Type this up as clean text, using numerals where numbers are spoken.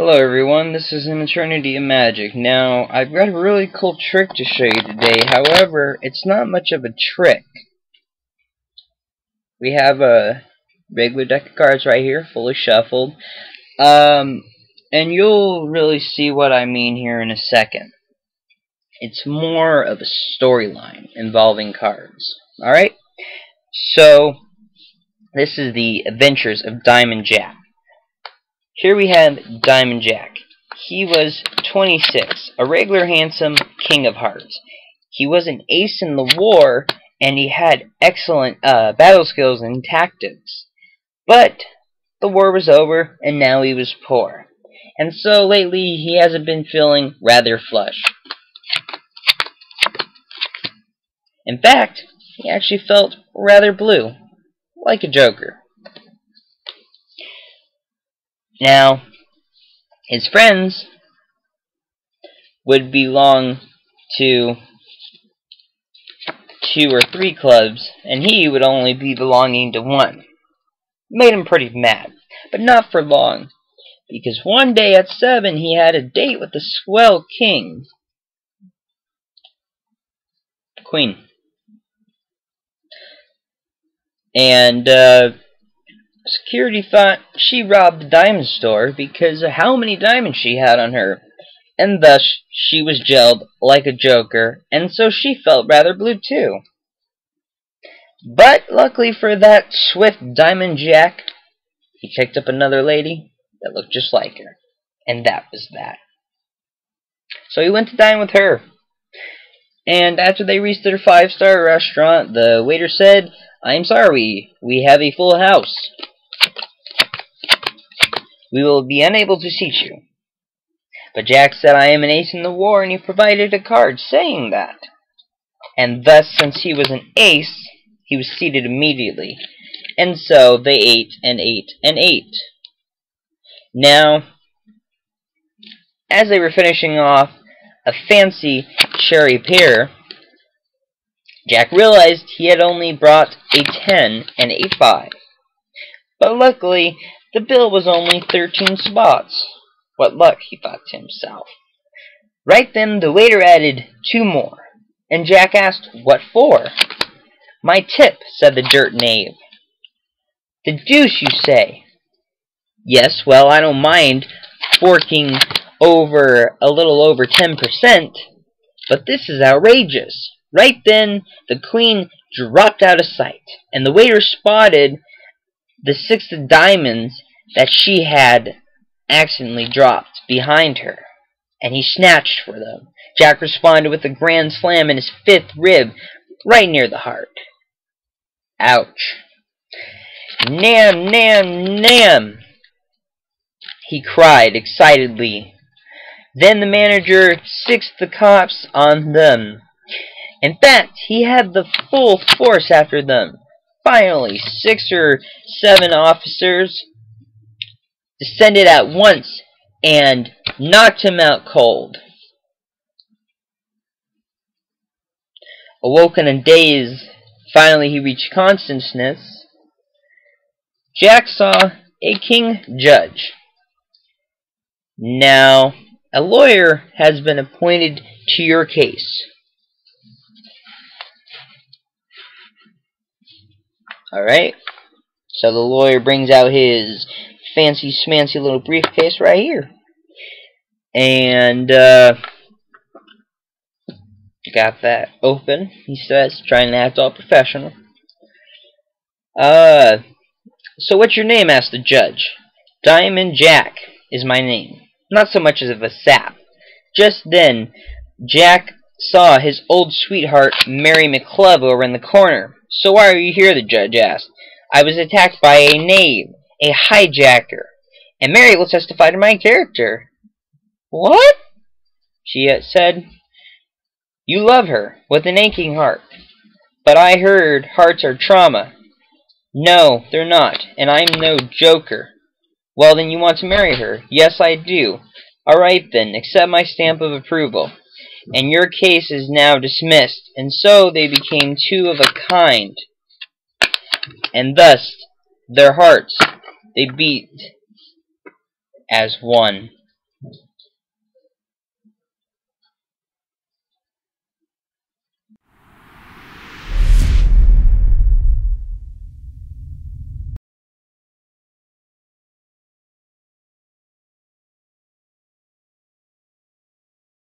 Hello everyone, this is an Eternity of Magic. Now, I've got a really cool trick to show you today. However, it's not much of a trick. We have a regular deck of cards right here, fully shuffled. And you'll really see what I mean here in a second. It's more of a storyline involving cards. Alright? So, this is the Adventures of Diamond Jack. Here we have Diamond Jack. He was 26, a regular handsome king of hearts. He was an ace in the war, and he had excellent battle skills and tactics. But the war was over, and now he was poor. And so lately he hasn't been feeling rather flush. In fact, he actually felt rather blue, like a joker. Now, his friends would belong to 2 or 3 clubs, and he would only be belonging to 1. Made him pretty mad, but not for long, because one day at 7 he had a date with the swell king, queen. And security thought she robbed the diamond store because of how many diamonds she had on her, and thus she was jailed like a joker, and so she felt rather blue too. But luckily for that swift Diamond Jack, he picked up another lady that looked just like her, and that was that. So he went to dine with her, and after they reached their 5-star restaurant, the waiter said, "I'm sorry, we have a full house. We will be unable to seat you." But Jack said, "I am an ace in the war," and he provided a card saying that. And thus, since he was an ace, he was seated immediately. And so they ate and ate and ate. Now, as they were finishing off a fancy cherry pear, Jack realized he had only brought a 10 and a 5. But luckily, the bill was only 13 spots. What luck, he thought to himself. Right then, the waiter added 2 more, and Jack asked, "What for?" "My tip," said the dirt knave. "The deuce, you say?" "Yes, well, I don't mind forking over a little over 10%, but this is outrageous." Right then, the queen dropped out of sight, and the waiter spotted the 6 of diamonds that she had accidentally dropped behind her, and he snatched for them. Jack responded with a grand slam in his 5th rib, right near the heart. Ouch. "Nam, nam, nam," he cried excitedly. Then the manager sixed the cops on them. In fact, he had the full force after them. Finally, 6 or 7 officers descended at once and knocked him out cold. Awoken and dazed, finally he reached consciousness. Jack saw a king judge. "Now, a lawyer has been appointed to your case." Alright, so the lawyer brings out his fancy smancy little briefcase right here. And, got that open, he says, trying to act all professional. "So what's your name?" asked the judge. "Diamond Jack is my name. Not so much as of a sap." Just then, Jack saw his old sweetheart, Mary McClub, over in the corner. "So why are you here?" the judge asked. "I was attacked by a knave, a hijacker, and Mary will testify to my character." "What?" she said. "You love her with an aching heart." "But I heard hearts are trauma." "No, they're not, and I'm no joker." "Well, then you want to marry her?" "Yes, I do." "All right, then, accept my stamp of approval. And your case is now dismissed." And so they became 2 of a kind. And thus, their hearts, they beat as one.